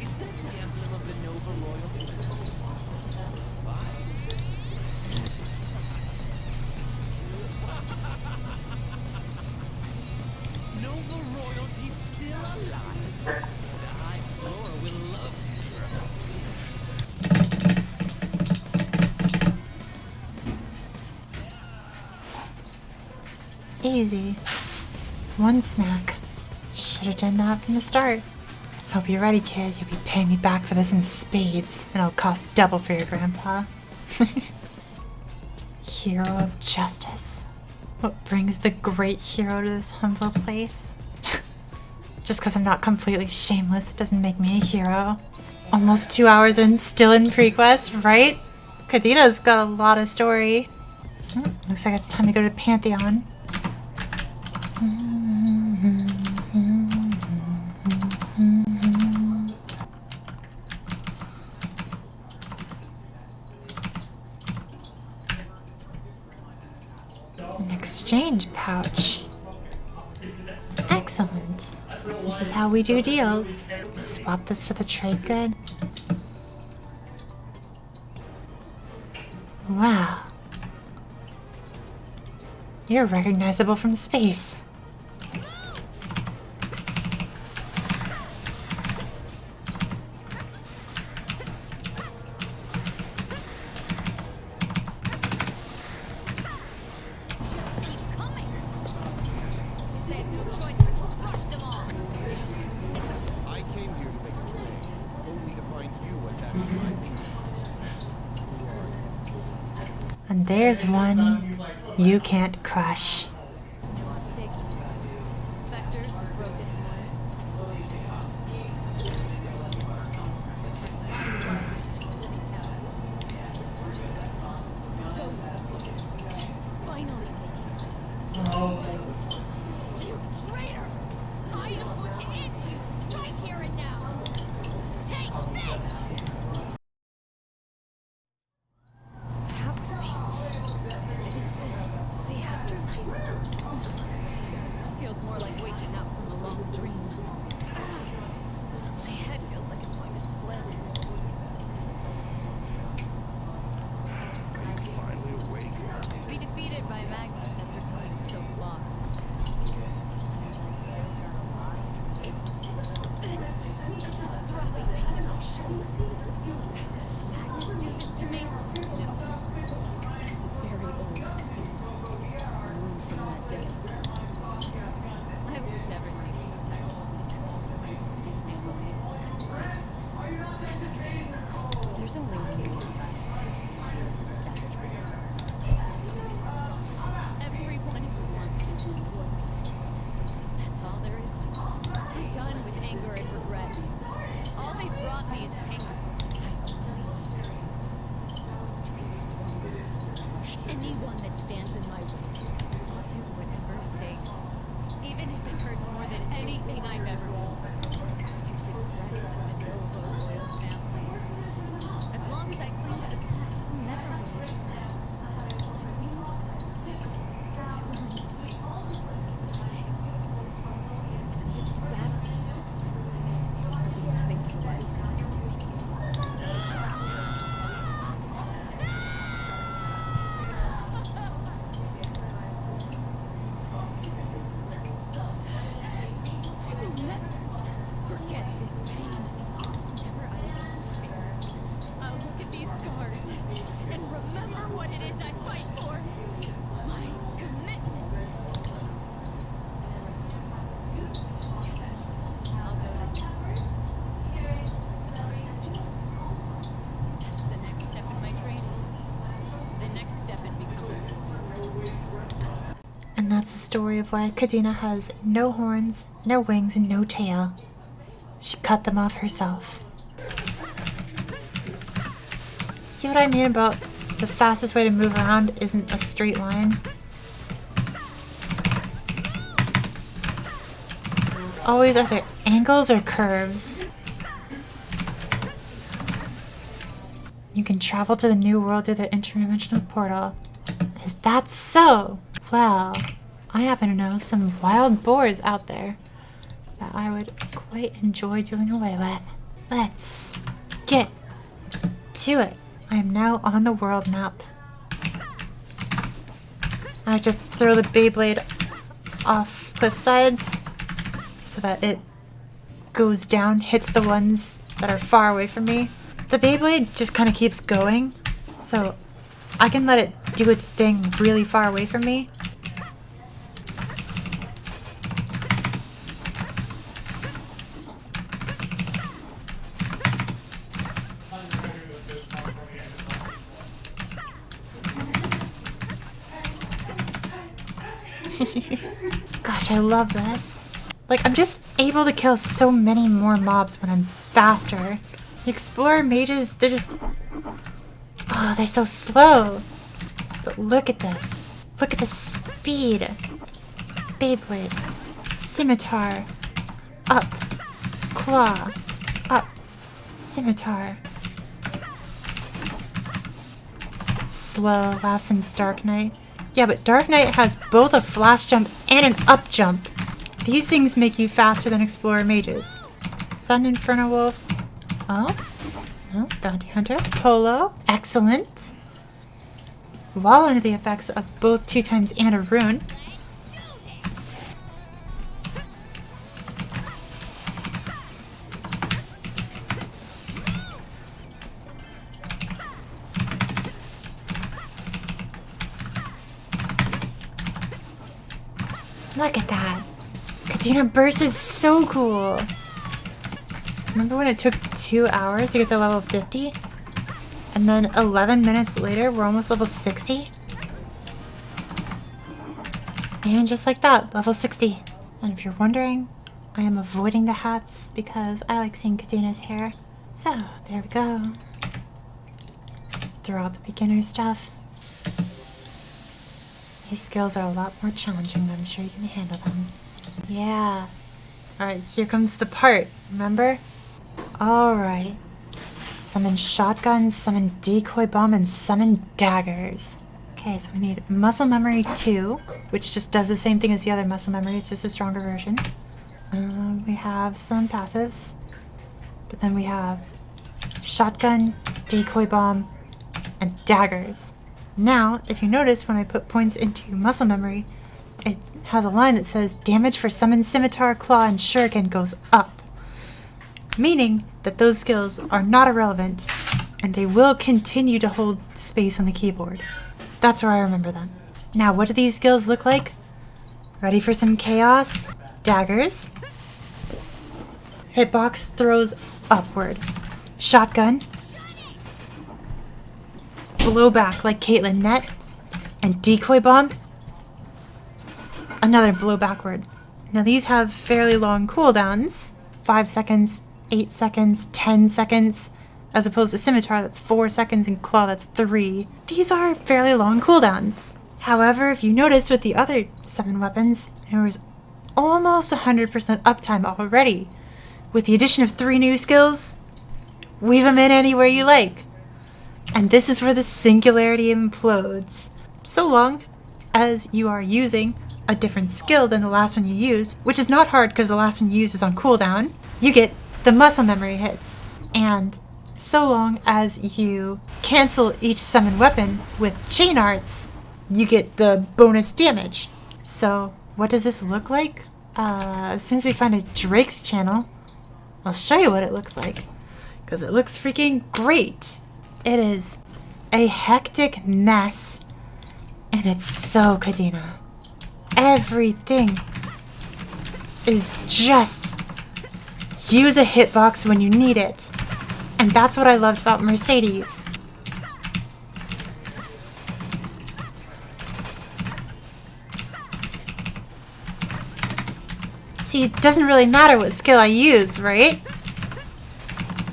S5: Is that the emblem of the Nova royalty? Nova royalty's still alive. The High Flora will love to hear about this.
S1: Easy. One smack. Should have done that from the start. Hope you're ready, kid. You'll be paying me back for this in spades, and it'll cost double for your grandpa. Hero of justice. What brings the great hero to this humble place? Just because I'm not completely shameless, that doesn't make me a hero. Almost 2 hours in, still in pre-quest, right? Cadena's got a lot of story. Looks like it's time to go to Pantheon. An exchange pouch. Excellent. This is how we do deals. Swap this for the trade good. Wow. You're recognizable from space.
S2: Just keep coming. They have no choice but to crush them all.
S5: I came here to make a trade, only to find you attacking my people.
S1: And there's one you can't crush.
S2: Spectres, the broken one. So, finally. You traitor! I am going to end you right here and now. Take this! Is this the afterlife? Feels more like waking up from a long dream. My head feels like it's going to split.
S3: Are you finally awake?
S2: Be defeated by Magnus after coming so far. This throbbing pain in my shoulder. Magnus do this to me? No. This is a very old wound from that day. I lost everything because I was There's only one way to savage war. Everyone who wants to destroy me. That's all there is to it. I'm done with anger and regret. All they brought me is pain. Crush anyone that stands in my way. I'll do whatever it takes. Even if it hurts more than anything I've ever known. Stupid rest of the Nova royal family. As long as I cling to the past, I'll never regret it. It's battle. I'll be having nobody come to me.
S1: story of why Cadena has no horns, no wings, and no tail. She cut them off herself. See what I mean about the fastest way to move around isn't a straight line? It's always either angles or curves. You can travel to the new world through the interdimensional portal. Is that so? Well, I happen to know some wild boars out there that I would quite enjoy doing away with. Let's get to it. I am now on the world map. I have to throw the Beyblade off cliff sides so that it goes down, hits the ones that are far away from me. The Beyblade just kind of keeps going, so I can let it do its thing really far away from me. Gosh, I love this. Like, I'm just able to kill so many more mobs when I'm faster. The Explorer mages, they're just... oh, they're so slow. But look at this. Look at the speed. Beyblade. Scimitar. Up. Claw. Up. Scimitar. Slow. Laughs in Dark Knight. Yeah, but Dark Knight has both a flash jump and an up jump. These things make you faster than Explorer mages. Sun Inferno Wolf. Oh. No, Bounty Hunter. Polo. Excellent. While under the effects of both 2 times and a rune. Look at that. Cadena Burst is so cool. Remember when it took 2 hours to get to level 50? And then 11 minutes later, we're almost level 60? And just like that, level 60. And if you're wondering, I am avoiding the hats because I like seeing Cadena's hair. So, there we go. Let's throw out the beginner stuff. These skills are a lot more challenging, but I'm sure you can handle them. Yeah. Alright, here comes the part, remember? Alright. Summon shotguns, summon decoy bomb, and summon daggers. Okay, so we need muscle memory 2, which just does the same thing as the other muscle memory, it's just a stronger version. We have some passives. But then we have shotgun, decoy bomb, and daggers. Now, if you notice, when I put points into muscle memory, it has a line that says damage for summon scimitar, claw, and shuriken goes up. Meaning that those skills are not irrelevant, and they will continue to hold space on the keyboard. That's where I remember them. Now, what do these skills look like? Ready for some chaos? Daggers. Hitbox throws upward. Shotgun. Blowback like Caitlyn Net. And decoy bomb. Another blow backward. Now these have fairly long cooldowns. 5 seconds, 8 seconds, 10 seconds. As opposed to scimitar that's 4 seconds and claw that's 3. These are fairly long cooldowns. However, if you notice with the other 7 weapons, there was almost 100% uptime already. With the addition of 3 new skills, weave them in anywhere you like. And this is where the singularity implodes. So long as you are using a different skill than the last one you used, which is not hard because the last one you used is on cooldown, you get the muscle memory hits. And so long as you cancel each summon weapon with chain arts, you get the bonus damage. So what does this look like? As soon as we find a Drake's channel, I'll show you what it looks like. Because it looks freaking great. It is a hectic mess. And it's so Cadena. Everything is just use a hitbox when you need it. And that's what I loved about Mercedes. See, it doesn't really matter what skill I use, right?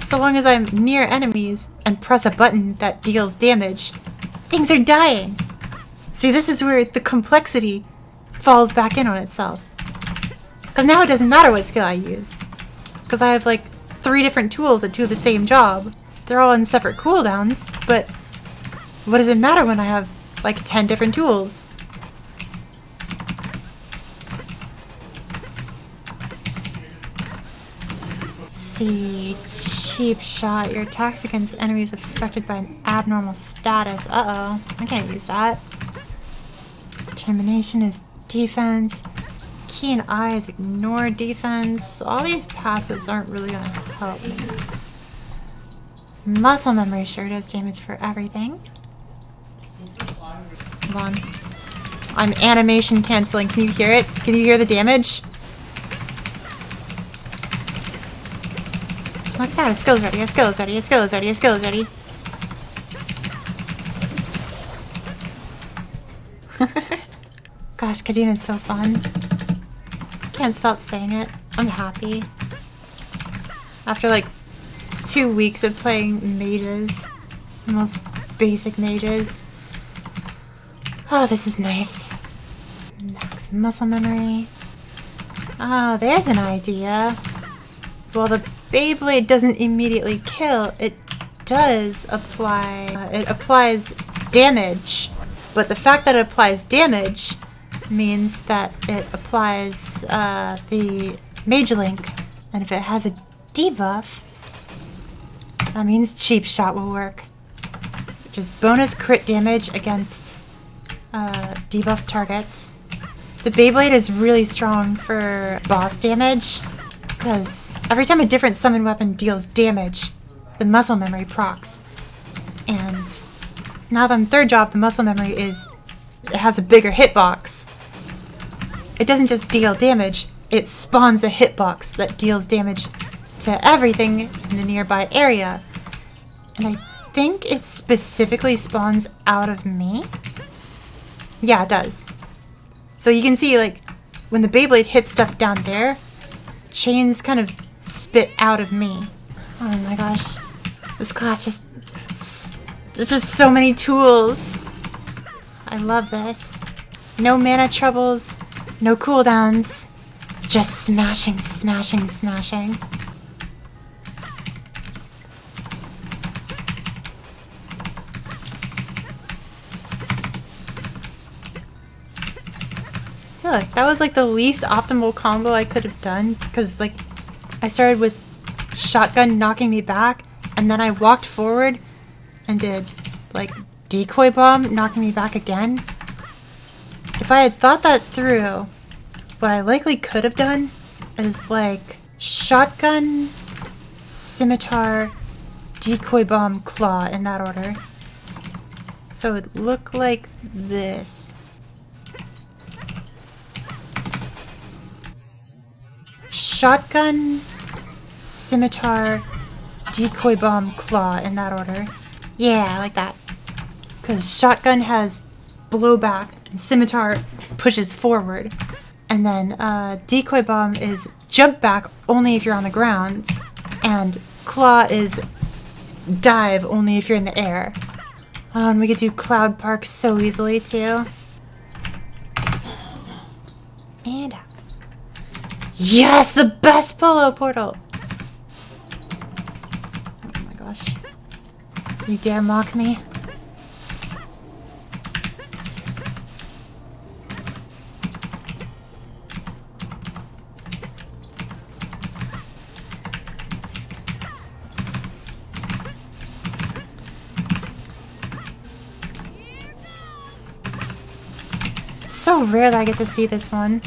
S1: So long as I'm near enemies and press a button that deals damage, things are dying. See, this is where the complexity falls back in on itself. Because now it doesn't matter what skill I use. Because I have like 3 different tools that do the same job. They're all in separate cooldowns, but what does it matter when I have like 10 different tools? Let's see. Cheap shot. Your attacks against enemies affected by an abnormal status. Uh-oh. I can't use that. Determination is defense. Key and I is ignore defense. All these passives aren't really gonna help me. Muscle memory sure does damage for everything. Come on. I'm animation canceling. Can you hear it? Can you hear the damage? Look at that. A skill is ready. A skill is ready. A skill is ready. A skill is ready. Gosh, Cadena is so fun. Can't stop saying it. I'm happy. After like 2 weeks of playing mages, the most basic mages. Oh, this is nice. Max muscle memory. Ah, there's an idea. Well, the Beyblade doesn't immediately kill. It does apply... it applies damage. But the fact that it applies damage means that it applies the Mage Link. And if it has a debuff, that means Cheap Shot will work. Which is bonus crit damage against debuff targets. The Beyblade is really strong for boss damage, because every time a different summon weapon deals damage, the muscle memory procs. And now that I'm 3rd job, the muscle memory is... it has a bigger hitbox. It doesn't just deal damage, it spawns a hitbox that deals damage to everything in the nearby area. And I think it specifically spawns out of me. Yeah, it does. So you can see, like, when the Beyblade hits stuff down there, chains kind of spit out of me. Oh my gosh. This class just... there's just so many tools. I love this. No mana troubles, no cooldowns. Just smashing, smashing, smashing. So look, that was like the least optimal combo I could have done, because like I started with shotgun knocking me back, and then I walked forward and did like decoy bomb knocking me back again. If I had thought that through, what I likely could have done is like shotgun, scimitar, decoy bomb, claw in that order. So it would look like this. Shotgun, scimitar, decoy bomb, claw in that order. Yeah, like that. Because shotgun has blowback and scimitar pushes forward. And then decoy bomb is jump back only if you're on the ground. And claw is dive only if you're in the air. Oh, and we could do Cloud Park so easily too. And out. Yes, the best polo portal! Oh my gosh. You dare mock me? It's so rare that I get to see this one.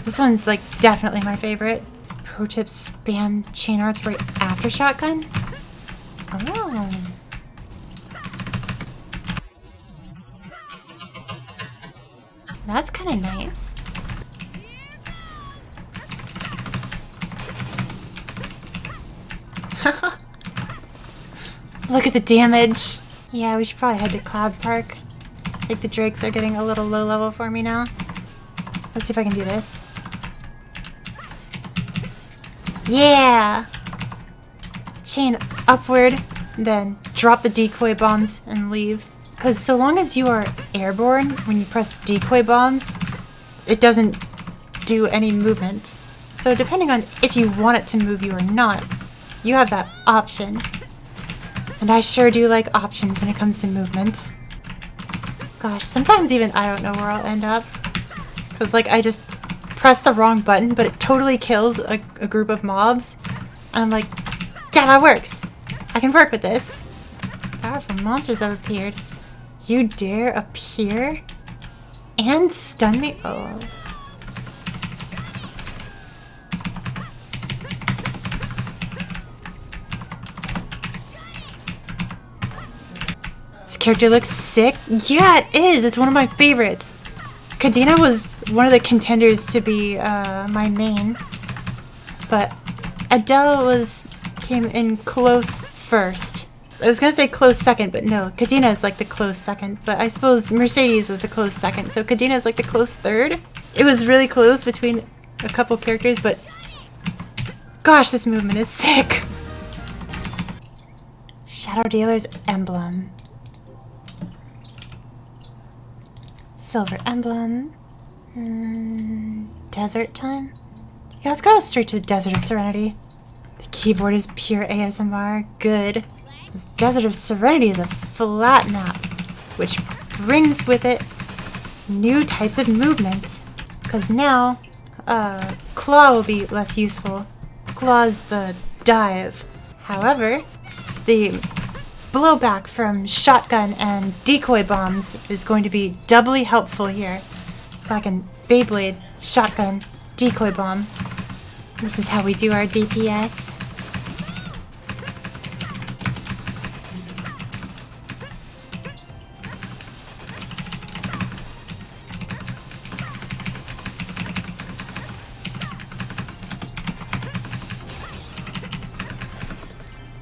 S1: This one's like definitely my favorite. Pro tip: spam chain arts right after shotgun. Oh. That's kind of nice. Look at the damage. Yeah, we should probably head to Cloud Park. I think the drakes are getting a little low level for me now. Let's see if I can do this. Yeah! Chain upward, then drop the decoy bombs and leave. Because so long as you are airborne, when you press decoy bombs, it doesn't do any movement. So depending on if you want it to move you or not, you have that option. And I sure do like options when it comes to movement. Gosh, sometimes even I don't know where I'll end up. Because like I just press the wrong button, but it totally kills a group of mobs. And I'm like, yeah, that works. I can work with this. Powerful monsters have appeared. You dare appear? And stun me? Oh. This character looks sick. Yeah, it is. It's one of my favorites. Cadena was one of the contenders to be my main, but Adele came in close first. I was gonna say close second, but no, Cadena is like the close second. But I suppose Mercedes was the close second, so Cadena is like the close third. It was really close between a couple characters, but gosh, this movement is sick. Shadow Dealer's Emblem. Silver Emblem. Desert time? Yeah, let's go straight to the Desert of Serenity. The keyboard is pure ASMR. Good. This Desert of Serenity is a flat map, which brings with it new types of movement. Because now, Claw will be less useful. Claw is the dive. However, the blowback from shotgun and decoy bombs is going to be doubly helpful here. So I can Beyblade, shotgun, decoy bomb. This is how we do our DPS.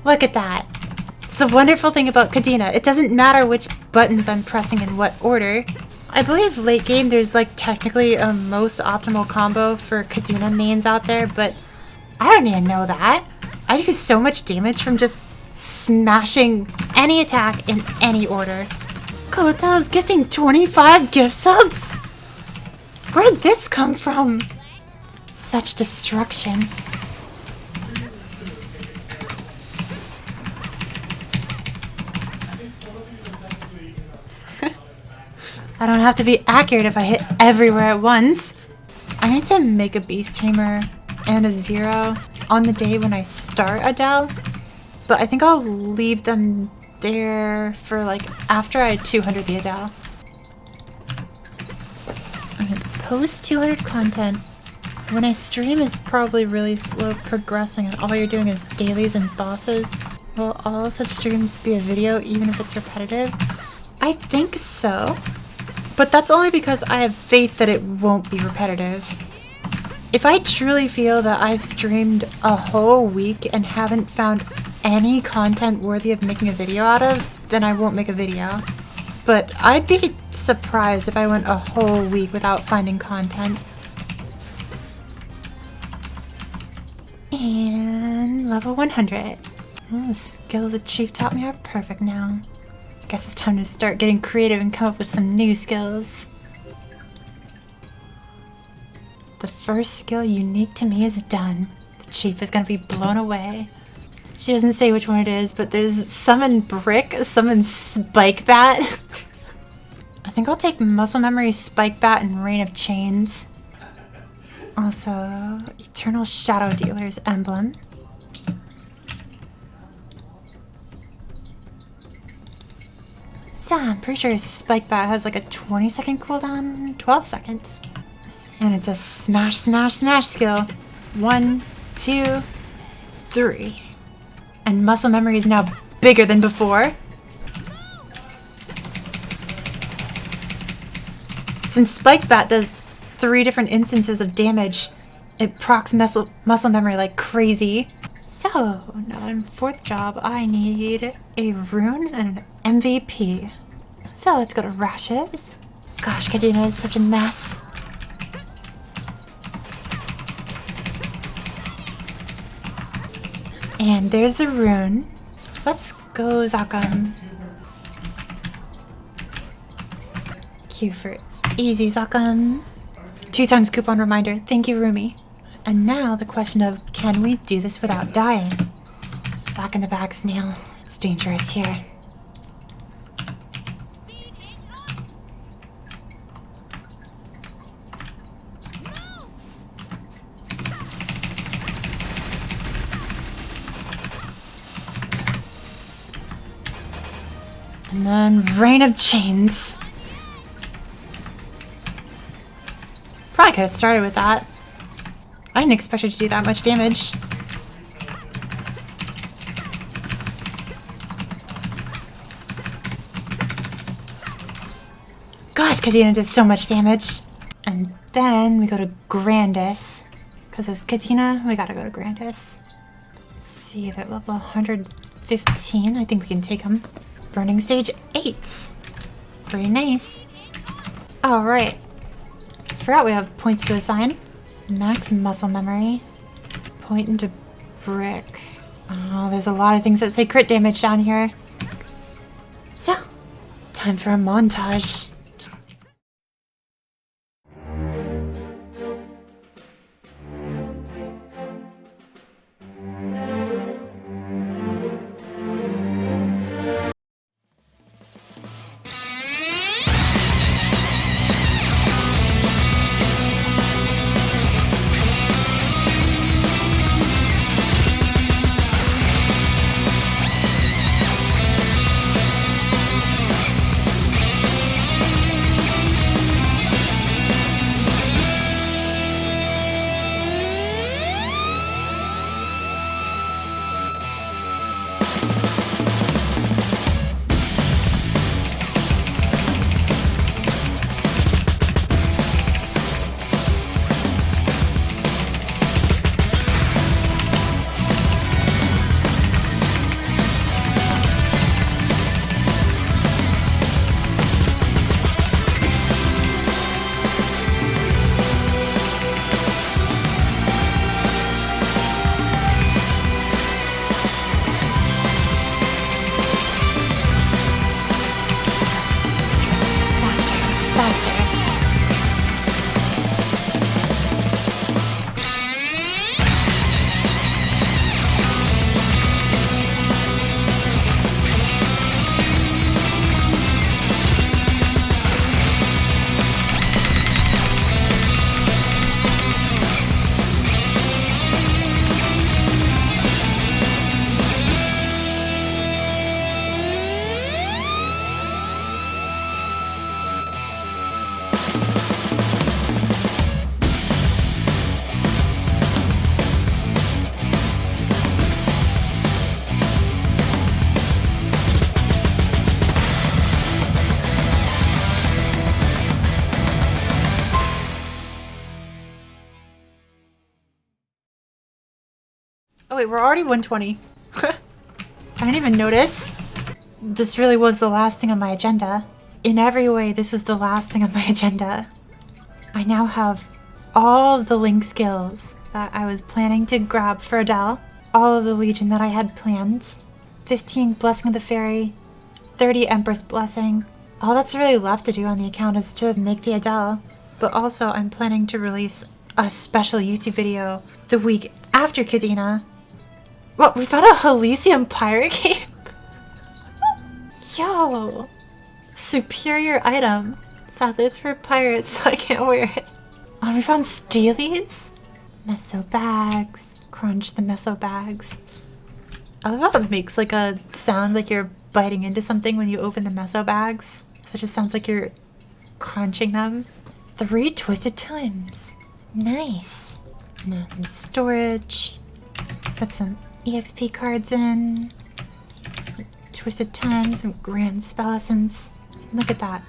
S1: Look at that. It's the wonderful thing about Cadena. It doesn't matter which buttons I'm pressing in what order. I believe late game there's like technically a most optimal combo for Cadena mains out there, but I don't even know that. I do so much damage from just smashing any attack in any order. Kota is gifting 25 gift subs? Where did this come from? Such destruction. I don't have to be accurate if I hit everywhere at once. I need to make a beast tamer and a zero on the day when I start Adele, but I think I'll leave them there for like after I 200 the Adele. I'm gonna post 200 content. When I stream is probably really slow progressing and all you're doing is dailies and bosses. Will all such streams be a video even if it's repetitive? I think so. But that's only because I have faith that it won't be repetitive. If I truly feel that I've streamed a whole week and haven't found any content worthy of making a video out of, then I won't make a video. But I'd be surprised if I went a whole week without finding content. And level 100. The skills the chief taught me are perfect now. Guess it's time to start getting creative and come up with some new skills. The first skill unique to me is done. The chief is gonna be blown away. She doesn't say which one it is, but there's summon brick, summon spike bat. I think I'll take muscle memory, spike bat, and rain of chains. Also, eternal shadow dealer's emblem. So I'm pretty sure spike bat has like a 20-second cooldown, 12 seconds. And it's a smash, smash, smash skill. 1, 2, 3. And muscle memory is now bigger than before. Since spike bat does 3 different instances of damage, it procs muscle memory like crazy. So, now in 4th job, I need a rune and an MVP. So let's go to rashes. Gosh, Cadena is such a mess. And there's the rune. Let's go, Zakam. Q for easy, Zakam. 2 times coupon reminder. Thank you, Rumi. And now the question of, can we do this without dying? Back in the bag, Snail. It's dangerous here. And then Rain of Chains. Probably could have started with that. I didn't expect it to do that much damage. Gosh, Cadena did so much damage. And then we go to Grandis. Because as Cadena, we gotta go to Grandis. Let's see, they're level 115. I think we can take them. Burning stage 8. Pretty nice. Alright. Forgot we have points to assign. Max muscle memory. Point into brick. Oh, there's a lot of things that say crit damage down here. So, time for a montage. Oh wait, we're already 120. I didn't even notice. This really was the last thing on my agenda. In every way, this is the last thing on my agenda. I now have all the Link skills that I was planning to grab for Adele. All of the Legion that I had planned. 15 Blessing of the Fairy. 30 Empress Blessing. All that's really left to do on the account is to make the Adele. But also, I'm planning to release a special YouTube video the week after Cadena. What, we found a Elysium pirate cape? Yo! Superior item. Sadly, it's for pirates, so I can't wear it. Oh, we found Steelies? Meso bags. Crunch the meso bags. I love how it makes like a sound like you're biting into something when you open the meso bags. So it just sounds like you're crunching them. 3 twisted times. Nice. Now in storage. Put some EXP cards in. Twisted times, some grand spell essence. Look at that.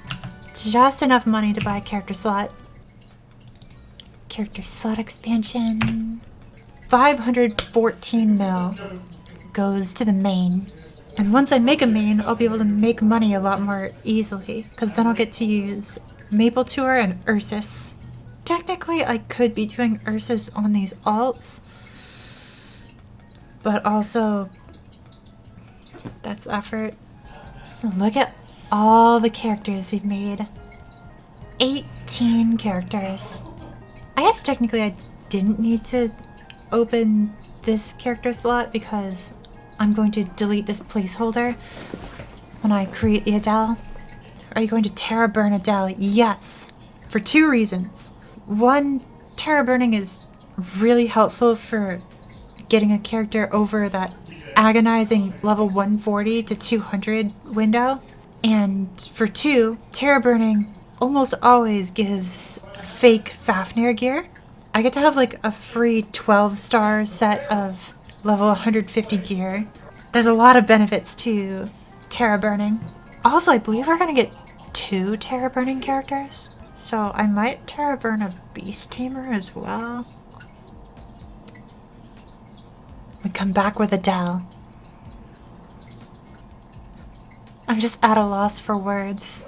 S1: Just enough money to buy a character slot. Character slot expansion. 514 mil goes to the main. And once I make a main, I'll be able to make money a lot more easily, because then I'll get to use Maple Tour and Ursus. Technically, I could be doing Ursus on these alts, but also that's effort. So look at all the characters we've made. 18 characters. I guess technically I didn't need to open this character slot because I'm going to delete this placeholder when I create the Adele. Are you going to Terra burn Adele? Yes, for 2 reasons. One, Terra burning is really helpful for getting a character over that agonizing level 140 to 200 window. And for 2, Terra burning almost always gives fake Fafnir gear. I get to have like a free 12-star set of level 150 gear. There's a lot of benefits to Terra burning. Also, I believe we're gonna get 2 Terra burning characters. So I might Terra burn a Beast Tamer as well. We come back with Adele. I'm just at a loss for words.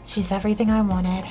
S1: She's everything I wanted.